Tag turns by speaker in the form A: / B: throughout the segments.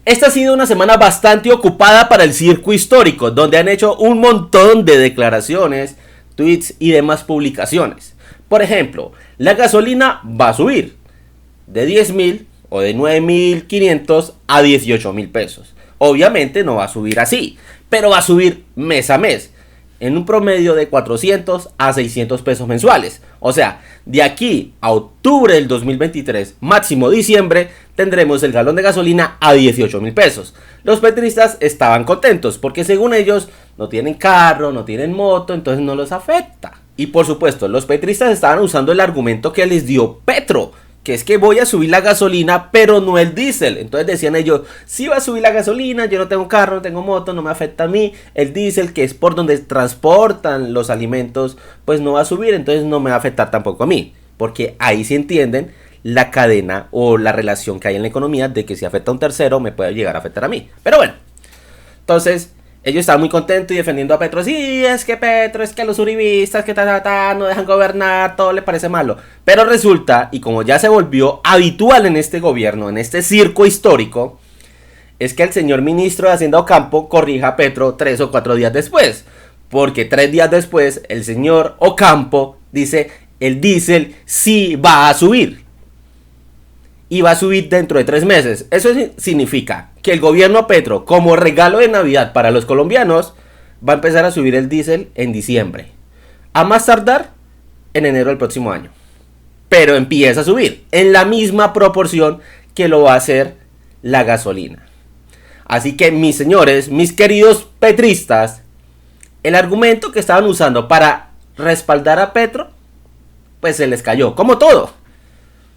A: Esta ha sido una semana bastante ocupada para el circo histórico, donde han hecho un montón de declaraciones, tweets y demás publicaciones. Por ejemplo, la gasolina va a subir de 10.000 o de 9.500 a 18.000 pesos. Obviamente no va a subir así, pero va a subir mes a mes, en un promedio de 400 a 600 pesos mensuales. O sea, de aquí a octubre del 2023, máximo diciembre, tendremos el galón de gasolina a 18.000 pesos. Los petristas estaban contentos porque según ellos no tienen carro, no tienen moto, entonces no los afecta. Y por supuesto, los petristas estaban usando el argumento que les dio Petro, que es que voy a subir la gasolina, pero no el diésel. Entonces decían ellos, sí va a subir la gasolina, yo no tengo carro, no tengo moto, no me afecta a mí. El diésel, que es por donde transportan los alimentos, pues no va a subir, entonces no me va a afectar tampoco a mí. Porque ahí sí entienden la cadena o la relación que hay en la economía de que si afecta a un tercero, me puede llegar a afectar a mí. Pero bueno, entonces ellos estaban muy contentos y defendiendo a Petro. Sí, es que Petro, es que los uribistas, que no dejan gobernar, todo le parece malo. Pero resulta, y como ya se volvió habitual en este gobierno, en este circo histórico, es que el señor ministro de Hacienda Ocampo corrija a Petro 3 o 4 días después. Porque 3 días después, el señor Ocampo dice, el diésel sí va a subir. Y va a subir dentro de 3 meses. Eso significa que el gobierno Petro, como regalo de Navidad para los colombianos, va a empezar a subir el diésel en diciembre. A más tardar, en enero del próximo año. Pero empieza a subir en la misma proporción que lo va a hacer la gasolina. Así que mis señores, mis queridos petristas, el argumento que estaban usando para respaldar a Petro, pues se les cayó, como todo.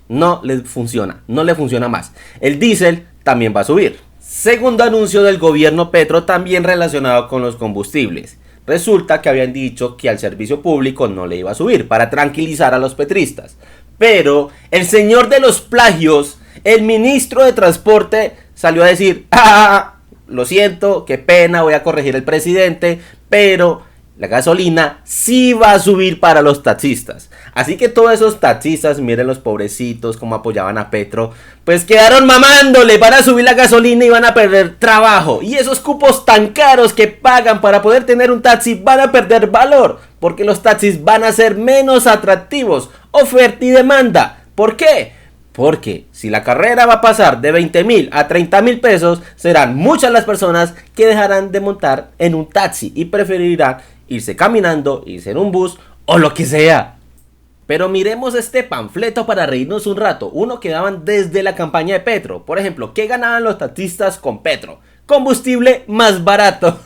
A: No le funciona más. El diésel también va a subir. Segundo anuncio del gobierno Petro, también relacionado con los combustibles. Resulta que habían dicho que al servicio público no le iba a subir, para tranquilizar a los petristas. Pero el señor de los plagios, el ministro de Transporte, salió a decir, lo siento, qué pena, voy a corregir al presidente, pero la gasolina sí va a subir para los taxistas. Así que todos esos taxistas, miren los pobrecitos como apoyaban a Petro, pues quedaron mamándole, van a subir la gasolina y van a perder trabajo. Y esos cupos tan caros que pagan para poder tener un taxi van a perder valor, porque los taxis van a ser menos atractivos. Oferta y demanda. ¿Por qué? Porque si la carrera va a pasar de 20.000 a 30.000 pesos, serán muchas las personas que dejarán de montar en un taxi y preferirán irse caminando, irse en un bus o lo que sea. Pero miremos este panfleto para reírnos un rato. Uno que daban desde la campaña de Petro. Por ejemplo, ¿qué ganaban los taxistas con Petro? Combustible más barato.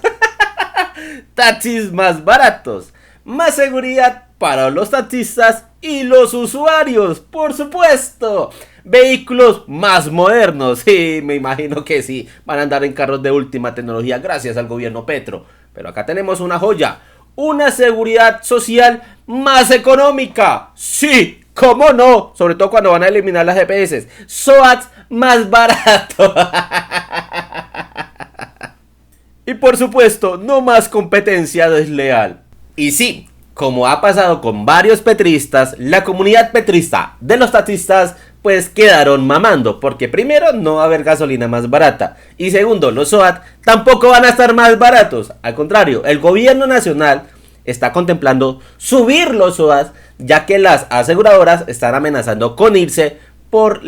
A: Taxis más baratos. Más seguridad para los taxistas y los usuarios, por supuesto. Vehículos más modernos. Sí, me imagino que sí. Van a andar en carros de última tecnología gracias al gobierno Petro. Pero acá tenemos una joya. Una seguridad social más económica. Sí, ¿cómo no? Sobre todo cuando van a eliminar las EPS. SOAT más barato. Y por supuesto, no más competencia desleal. Y sí, como ha pasado con varios petristas, la comunidad petrista de los taxistas pues quedaron mamando, porque primero no va a haber gasolina más barata y segundo, los SOAT tampoco van a estar más baratos. Al contrario, el gobierno nacional está contemplando subir los SOAT, ya que las aseguradoras están amenazando con irse por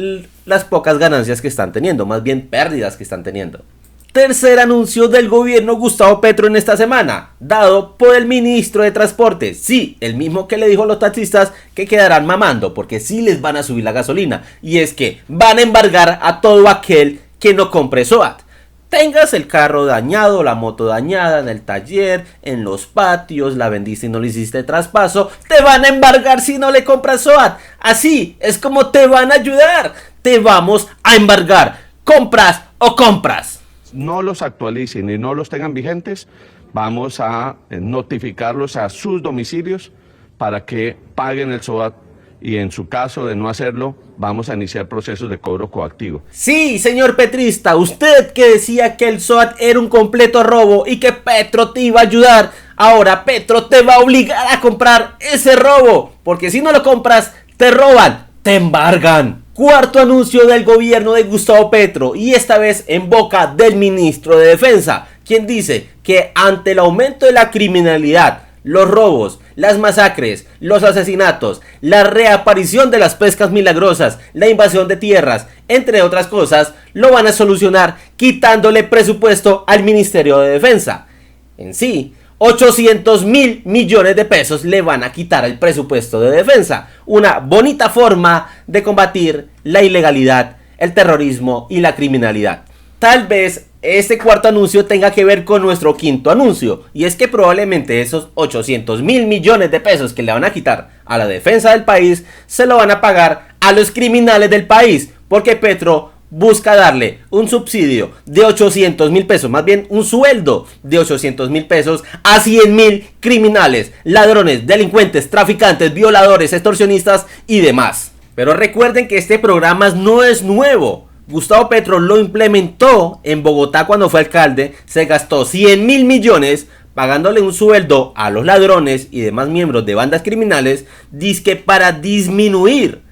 A: las pocas ganancias que están teniendo, más bien pérdidas que están teniendo. Tercer anuncio del gobierno Gustavo Petro en esta semana, dado por el ministro de Transporte. Sí, el mismo que le dijo a los taxistas que quedarán mamando, porque sí les van a subir la gasolina. Y es que van a embargar a todo aquel que no compre SOAT. Tengas el carro dañado, la moto dañada en el taller, en los patios, la vendiste y no le hiciste traspaso, te van a embargar si no le compras SOAT. Así es como te van a ayudar. Te vamos a embargar. ¿Compras o compras?
B: No los actualicen y no los tengan vigentes, vamos a notificarlos a sus domicilios para que paguen el SOAT y en su caso de no hacerlo, vamos a iniciar procesos de cobro coactivo.
A: Sí, señor petrista, usted que decía que el SOAT era un completo robo y que Petro te iba a ayudar, ahora Petro te va a obligar a comprar ese robo, porque si no lo compras, te roban, te embargan. Cuarto anuncio del gobierno de Gustavo Petro, y esta vez en boca del ministro de Defensa, quien dice que ante el aumento de la criminalidad, los robos, las masacres, los asesinatos, la reaparición de las pescas milagrosas, la invasión de tierras, entre otras cosas, lo van a solucionar quitándole presupuesto al Ministerio de Defensa. En sí, 800.000 millones de pesos le van a quitar el presupuesto de defensa. Una bonita forma de combatir la ilegalidad, el terrorismo y la criminalidad. Tal vez este cuarto anuncio tenga que ver con nuestro quinto anuncio, y es que probablemente esos 800.000 millones de pesos que le van a quitar a la defensa del país se lo van a pagar a los criminales del país, porque Petro busca darle un subsidio de 800.000 pesos, más bien un sueldo de 800.000 pesos a 100.000 criminales, ladrones, delincuentes, traficantes, violadores, extorsionistas y demás. Pero recuerden que este programa no es nuevo. Gustavo Petro lo implementó en Bogotá cuando fue alcalde, se gastó 100.000 millones pagándole un sueldo a los ladrones y demás miembros de bandas criminales, dizque para disminuir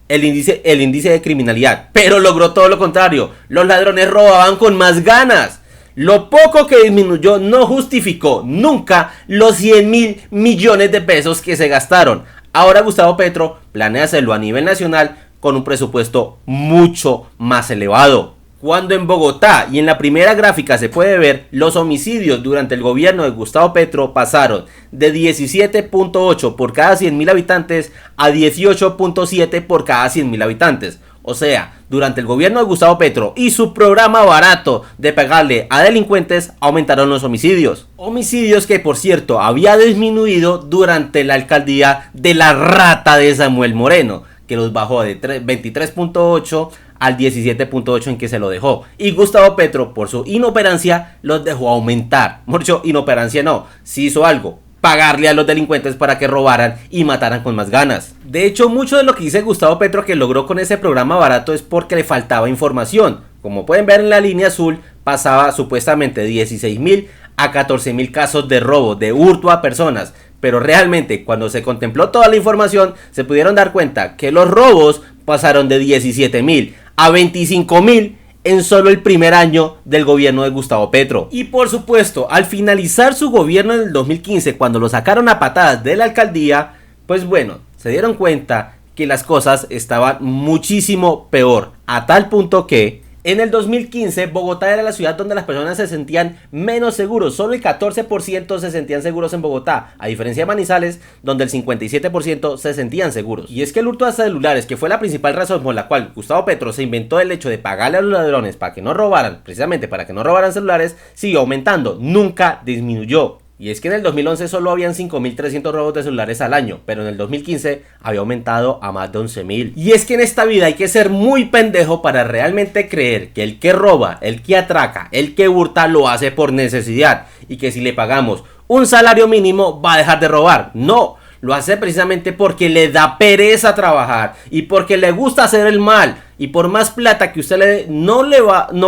A: el índice de criminalidad, pero logró todo lo contrario. Los ladrones robaban con más ganas. Lo poco que disminuyó no justificó nunca los 100.000 millones de pesos que se gastaron. Ahora Gustavo Petro planea hacerlo a nivel nacional con un presupuesto mucho más elevado. Cuando en Bogotá y en la primera gráfica se puede ver, los homicidios durante el gobierno de Gustavo Petro pasaron de 17.8 por cada 100.000 habitantes a 18.7 por cada 100.000 habitantes. O sea, durante el gobierno de Gustavo Petro y su programa barato de pegarle a delincuentes, aumentaron los homicidios. Homicidios que, por cierto, había disminuido durante la alcaldía de la rata de Samuel Moreno, que los bajó de 23.8 al 17.8 en que se lo dejó. Y Gustavo Petro, por su inoperancia, los dejó aumentar. Mucho inoperancia no, sí hizo algo: pagarle a los delincuentes para que robaran y mataran con más ganas. De hecho, mucho de lo que dice Gustavo Petro que logró con ese programa barato es porque le faltaba información. Como pueden ver en la línea azul, pasaba supuestamente de 16.000 a 14.000 casos de robo, de hurto a personas. Pero realmente, cuando se contempló toda la información, se pudieron dar cuenta que los robos pasaron de 17.000 a 25.000 en solo el primer año del gobierno de Gustavo Petro. Y por supuesto, al finalizar su gobierno en el 2015, cuando lo sacaron a patadas de la alcaldía, pues bueno, se dieron cuenta que las cosas estaban muchísimo peor, a tal punto que en el 2015 Bogotá era la ciudad donde las personas se sentían menos seguros. Solo el 14% se sentían seguros en Bogotá, a diferencia de Manizales, donde el 57% se sentían seguros. Y es que el hurto a celulares, que fue la principal razón por la cual Gustavo Petro se inventó el hecho de pagarle a los ladrones para que no robaran, precisamente para que no robaran celulares, siguió aumentando, nunca disminuyó. Y es que en el 2011 solo habían 5.300 robos de celulares al año, pero en el 2015 había aumentado a más de 11.000. Y es que en esta vida hay que ser muy pendejo para realmente creer que el que roba, el que atraca, el que hurta lo hace por necesidad, y que si le pagamos un salario mínimo va a dejar de robar. No, lo hace precisamente porque le da pereza trabajar y porque le gusta hacer el mal, y por más plata que usted le dé no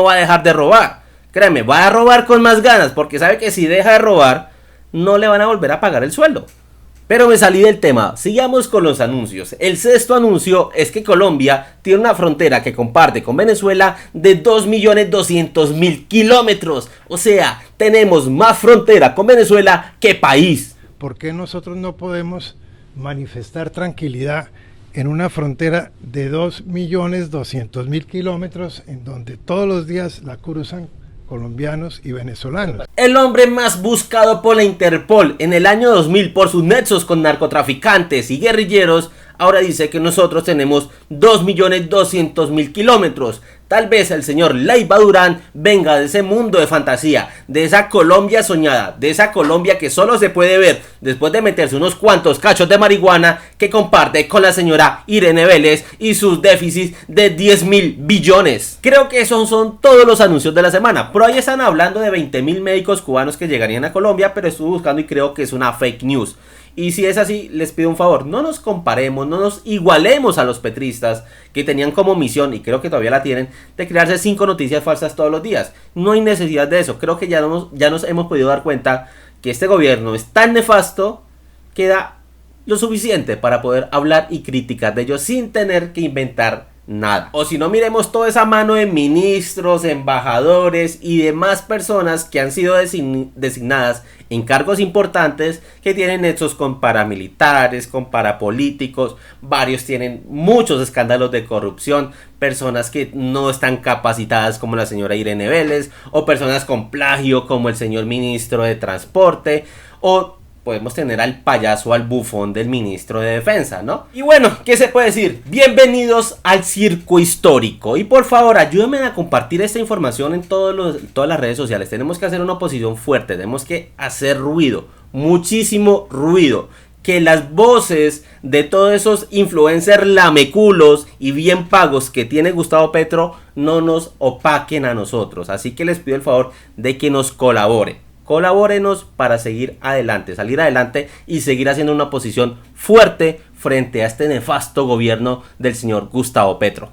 A: va a dejar de robar. Créeme, va a robar con más ganas, porque sabe que si deja de robar no le van a volver a pagar el sueldo. Pero me salí del tema, sigamos con los anuncios. El sexto anuncio es que Colombia tiene una frontera que comparte con Venezuela de 2.200.000 kilómetros. O sea, tenemos más frontera con Venezuela que país.
C: ¿Por qué nosotros no podemos manifestar tranquilidad en una frontera de 2.200.000 kilómetros en donde todos los días la cruzan colombianos y venezolanos?
A: El hombre más buscado por la Interpol en el año 2000 por sus nexos con narcotraficantes y guerrilleros, ahora dice que nosotros tenemos 2.200.000 kilómetros. Tal vez el señor Leiva Durán venga de ese mundo de fantasía, de esa Colombia soñada, de esa Colombia que solo se puede ver después de meterse unos cuantos cachos de marihuana que comparte con la señora Irene Vélez y sus déficits de 10.000 billones. Creo que esos son todos los anuncios de la semana. Por ahí están hablando de 20.000 médicos cubanos que llegarían a Colombia, pero estuve buscando y creo que es una fake news. Y si es así, les pido un favor, no nos comparemos, no nos igualemos a los petristas que tenían como misión, y creo que todavía la tienen, de crearse 5 noticias falsas todos los días. No hay necesidad de eso. Creo que ya nos hemos podido dar cuenta que este gobierno es tan nefasto que da lo suficiente para poder hablar y criticar de ellos sin tener que inventar nada. O si no, miremos toda esa mano de ministros, embajadores y demás personas que han sido designadas en cargos importantes, que tienen nexos con paramilitares, con parapolíticos. Varios tienen muchos escándalos de corrupción, personas que no están capacitadas como la señora Irene Vélez, o personas con plagio como el señor ministro de Transporte, o podemos tener al payaso, al bufón del ministro de Defensa, ¿no? Y bueno, ¿qué se puede decir? Bienvenidos al circo histórico. Y por favor, ayúdenme a compartir esta información en todas las redes sociales. Tenemos que hacer una oposición fuerte, tenemos que hacer ruido, muchísimo ruido. Que las voces de todos esos influencers lameculos y bien pagos que tiene Gustavo Petro no nos opaquen a nosotros. Así que les pido el favor de que nos colaboren. Colabórenos para seguir adelante, salir adelante y seguir haciendo una oposición fuerte frente a este nefasto gobierno del señor Gustavo Petro.